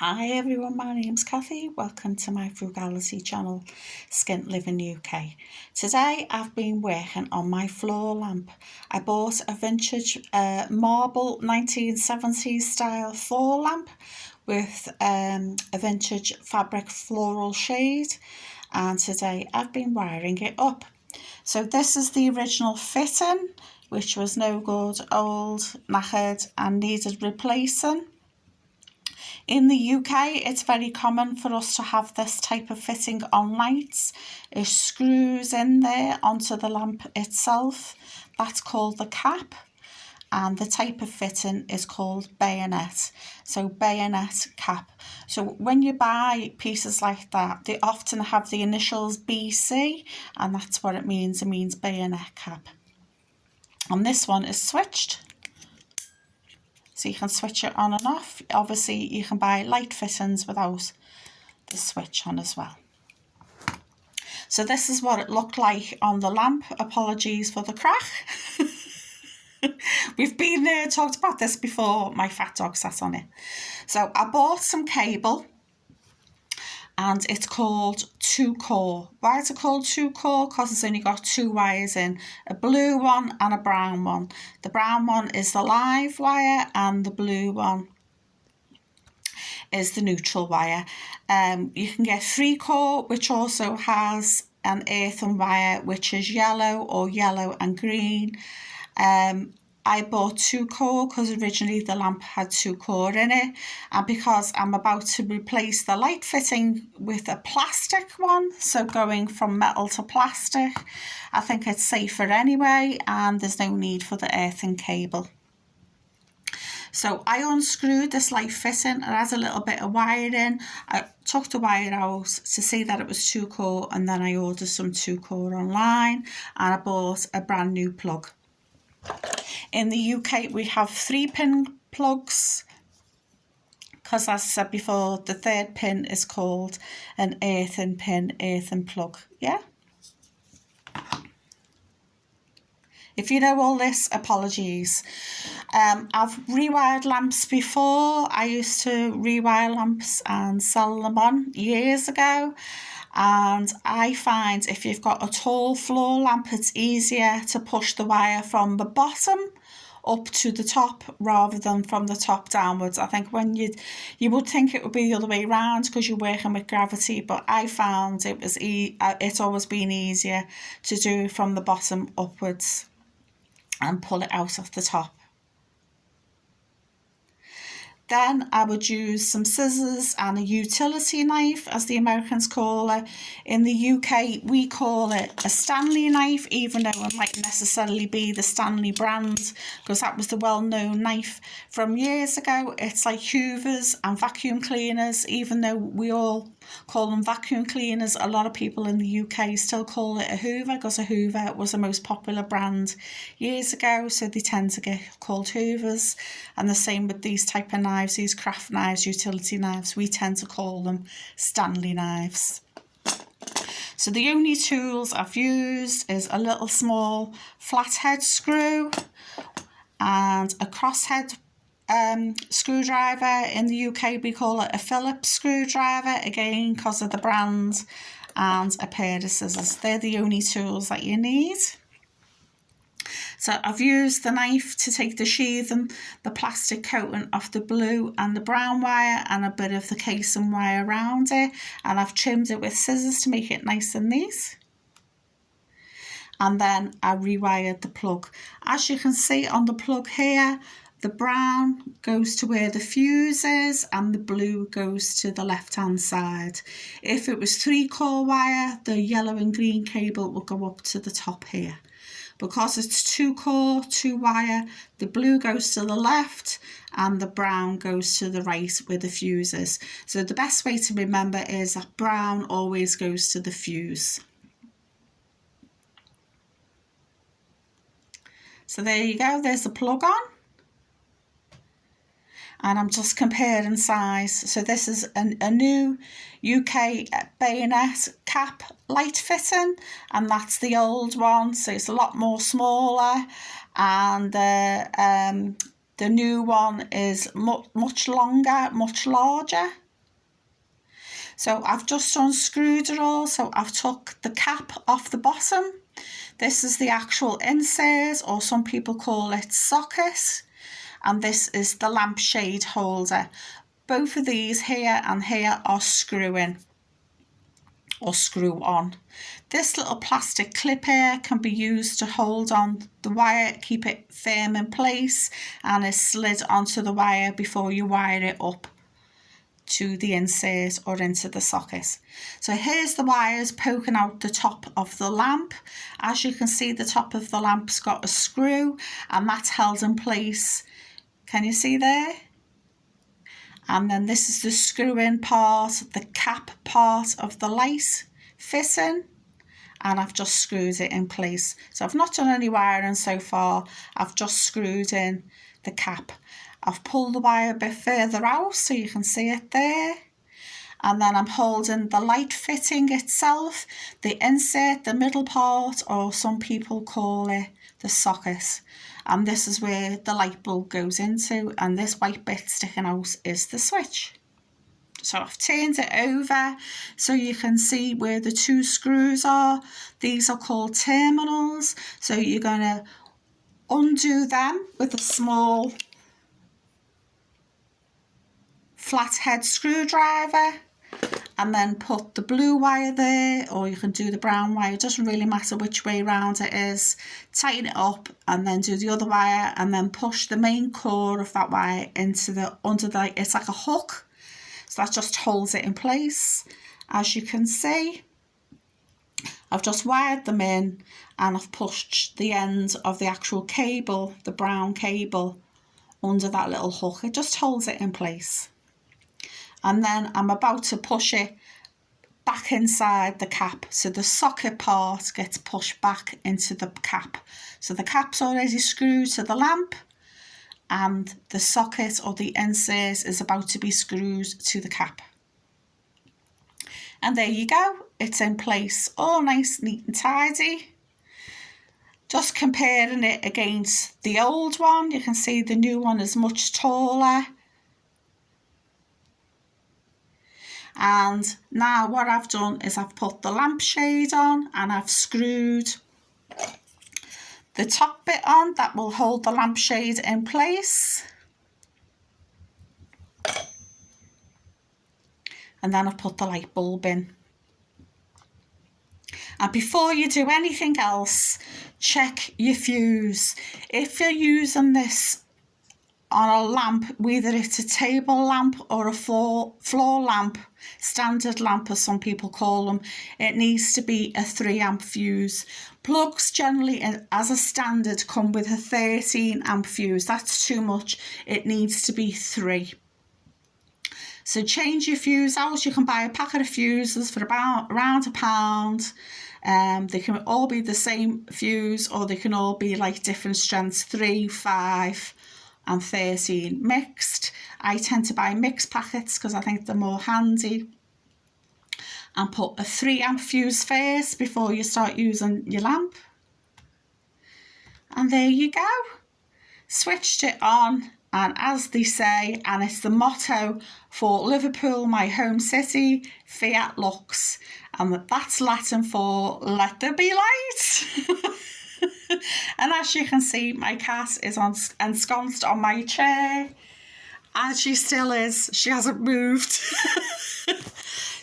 Hi everyone, my name's Kathy. Welcome to my frugality channel, Skint Living UK. Today I've been working on my floor lamp. I bought a vintage marble 1970s style floor lamp with a vintage fabric floral shade, and today I've been wiring it up. So this is the original fitting, which was no good, old, knackered and needed replacing. In the UK, it's very common for us to have this type of fitting on lights. It screws in there onto the lamp itself. That's called the cap. And the type of fitting is called bayonet. So bayonet cap. So when you buy pieces like that, they often have the initials BC, and that's what it means. It means bayonet cap. And this one is switched. So you can switch it on and off. Obviously, you can buy light fittings without the switch on as well. So this is what it looked like on the lamp. Apologies for the crack. We've been there, talked about this before. My fat dog sat on it. So I bought some cable, and it's called 2-core. Why is it called 2-core? Because it's only got two wires in, a blue one and a brown one. The brown one is the live wire and the blue one is the neutral wire. You can get 3-core, which also has an earthen wire, which is yellow or yellow and green. I bought 2-core because originally the lamp had 2-core in it, and because I'm about to replace the light fitting with a plastic one, so going from metal to plastic, I think it's safer anyway, and there's no need for the earthing cable. So I unscrewed this light fitting. It has a little bit of wire in. I took the wire out to see that it was 2-core, and then I ordered some 2-core online, and I bought a brand new plug. In the UK, we have 3-pin plugs because, as I said before, the third pin is called an earthen pin, earthen plug. Yeah. If you know all this, apologies. I've rewired lamps before. I used to rewire lamps and sell them on years ago. And I find if you've got a tall floor lamp, it's easier to push the wire from the bottom up to the top rather than from the top downwards. I think when you would think it would be the other way around because you're working with gravity, but I found it's always been easier to do from the bottom upwards and pull it out of the top. Then I would use some scissors and a utility knife, as the Americans call it. In the UK, we call it a Stanley knife, even though it might necessarily be the Stanley brand, because that was the well-known knife from years ago. It's like hoovers and vacuum cleaners. Even though we all call them vacuum cleaners, a lot of people in the UK still call it a hoover, because a hoover was the most popular brand years ago, so they tend to get called hoovers. And the same with these type of knives, these craft knives, utility knives, we tend to call them Stanley knives. So the only tools I've used is a little small flathead screw and a crosshead screwdriver. In the UK we call it a Phillips screwdriver, again because of the brand, and a pair of scissors. They're the only tools that you need. So I've used the knife to take the sheath and the plastic coating off the blue and the brown wire and a bit of the casing wire around it, and I've trimmed it with scissors to make it nice and neat. And then I rewired the plug. As you can see on the plug here, the brown goes to where the fuse is and the blue goes to the left hand side. If it was 3-core wire, the yellow and green cable will go up to the top here. Because it's 2-core, 2-wire, the blue goes to the left and the brown goes to the right where the fuse is. So the best way to remember is that brown always goes to the fuse. So there you go, there's the plug on. And I'm just comparing size. So this is a new UK bayonet cap light fitting, and that's the old one, so it's a lot more smaller, and the new one is much longer, much larger. So I've just unscrewed it all. So I've took the cap off the bottom. This is the actual insert, or some people call it socket. And this is the lampshade holder. Both of these here and here are screw-in or screw-on. This little plastic clip here can be used to hold on the wire, keep it firm in place, and is slid onto the wire before you wire it up to the insert or into the socket. So here's the wires poking out the top of the lamp. As you can see, the top of the lamp's got a screw and that's held in place. Can you see there? And then this is the screw-in part, the cap part of the light fitting, and I've just screwed it in place. So I've not done any wiring so far, I've just screwed in the cap. I've pulled the wire a bit further out so you can see it there. And then I'm holding the light fitting itself, the insert, the middle part, or some people call it the socket. And this is where the light bulb goes into, and this white bit sticking out is the switch. So I've turned it over so you can see where the two screws are. These are called terminals. So you're going to undo them with a small flathead screwdriver, and then put the blue wire there, or you can do the brown wire. It doesn't really matter which way round it is. Tighten it up and then do the other wire, and then push the main core of that wire into the under the, it's like a hook, so that just holds it in place. As you can see, I've just wired them in, and I've pushed the end of the actual cable, the brown cable, under that little hook. It just holds it in place. And then I'm about to push it back inside the cap. So the socket part gets pushed back into the cap. So the cap's already screwed to the lamp, and the socket or the insert is about to be screwed to the cap. And there you go. It's in place, all nice, neat and tidy. Just comparing it against the old one, you can see the new one is much taller. And now what I've done is I've put the lampshade on, and I've screwed the top bit on that will hold the lampshade in place. And then I've put the light bulb in. And before you do anything else, check your fuse. If you're using this on a lamp, whether it's a table lamp or a floor lamp, standard lamp as some people call them, it needs to be a 3 amp fuse. Plugs generally as a standard come with a 13 amp fuse. That's too much. It needs to be 3. So change your fuse out. You can buy a packet of fuses for around £1. They can all be the same fuse, or they can all be like different strengths, 3, 5 and 13 mixed. I tend to buy mixed packets because I think they're more handy. And put a 3 amp fuse first before you start using your lamp. And there you go. Switched it on, and as they say, and it's the motto for Liverpool, my home city, Fiat Lux. And that's Latin for let there be light. And as you can see, my cat is ensconced on my chair, and she still is. She hasn't moved.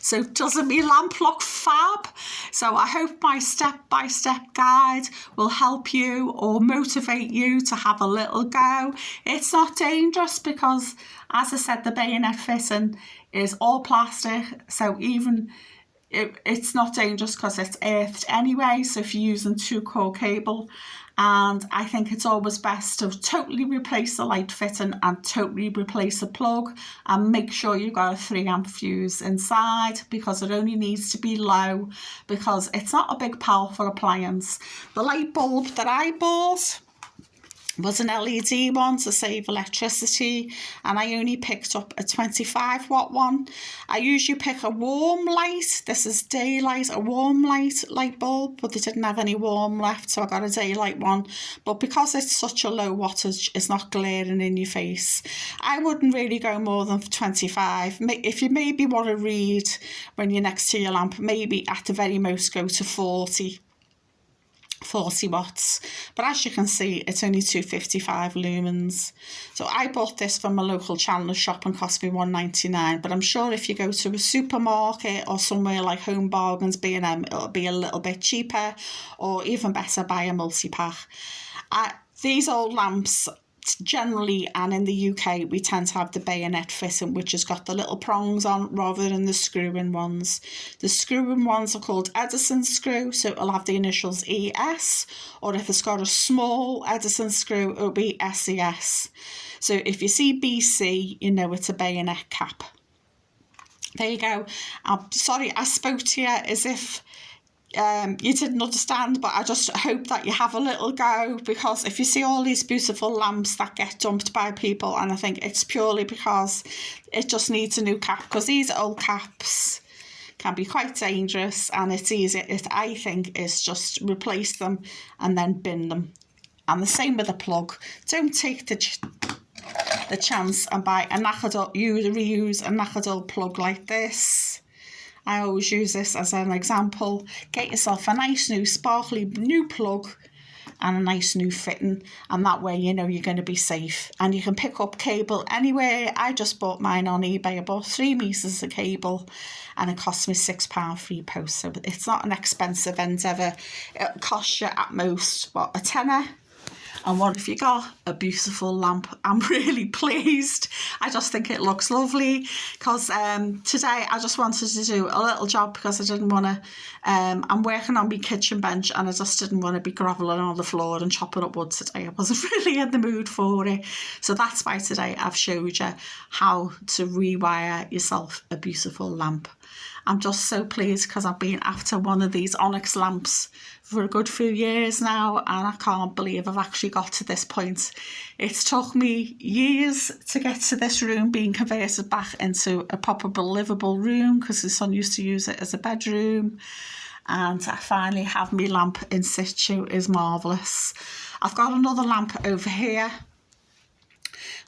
So doesn't my lamp look fab? So I hope my step-by-step guide will help you or motivate you to have a little go. It's not dangerous because, as I said, the bayonet fitting is all plastic, so even it's not dangerous because it's earthed anyway. So if you're using 2-core cable, and I think it's always best to totally replace the light fitting and totally replace the plug, and make sure you've got a 3 amp fuse inside, because it only needs to be low, because it's not a big powerful appliance. The light bulb that I bought was an LED one to save electricity, and I only picked up a 25 watt one. I usually pick a warm light. This is daylight, a warm light bulb, but they didn't have any warm left, so I got a daylight one. But because it's such a low wattage, it's not glaring in your face. I wouldn't really go more than 25. If you maybe want to read when you're next to your lamp, maybe at the very most go to 40 watts, but as you can see, it's only 255 lumens. So I bought this from a local chandler shop and cost me £1.99, but I'm sure if you go to a supermarket or somewhere like Home Bargains, B&M, it'll be a little bit cheaper, or even better, buy a multi-pack. These old lamps, generally, and in the UK, we tend to have the bayonet fitting, which has got the little prongs on rather than the screw-in ones. The screw-in ones are called Edison screw, so it'll have the initials ES, or if it's got a small Edison screw, it'll be SES. So if you see BC, you know it's a bayonet cap. There you go. I'm sorry I spoke to you as if you didn't understand, but I just hope that you have a little go, because if you see all these beautiful lamps that get dumped by people, and I think it's purely because it just needs a new cap, because these old caps can be quite dangerous, and it's easy, I think, is just replace them and then bin them. And the same with the plug. Don't take the chance and buy a knackered old, reuse a knackered old plug like this. I always use this as an example. Get yourself a nice new sparkly new plug and a nice new fitting, and that way you know you're going to be safe. And you can pick up cable anywhere. I just bought mine on eBay. I bought 3 meters of cable and it cost me £6 free post, so it's not an expensive endeavour. It'll cost you at most, what, a tenner? And what have you got? A beautiful lamp. I'm really pleased. I just think it looks lovely, because today I just wanted to do a little job, because I didn't want to, I'm working on my kitchen bench and I just didn't want to be grovelling on the floor and chopping up wood today. I wasn't really in the mood for it. So that's why today I've showed you how to rewire yourself a beautiful lamp. I'm just so pleased, because I've been after one of these onyx lamps for a good few years now, and I can't believe I've actually got to this point. It's took me years to get to this room being converted back into a proper livable room, because the son used to use it as a bedroom, and I finally have my lamp in situ. Is marvellous. I've got another lamp over here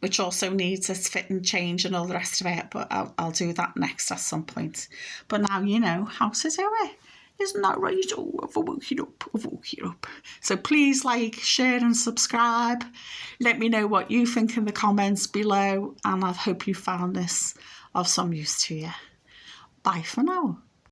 which also needs its fit and change and all the rest of it, but I'll do that next at some point. But now you know how to do it. Isn't that right? Oh, I've woke you up. So please like, share and subscribe. Let me know what you think in the comments below, and I hope you found this of some use to you. Bye for now.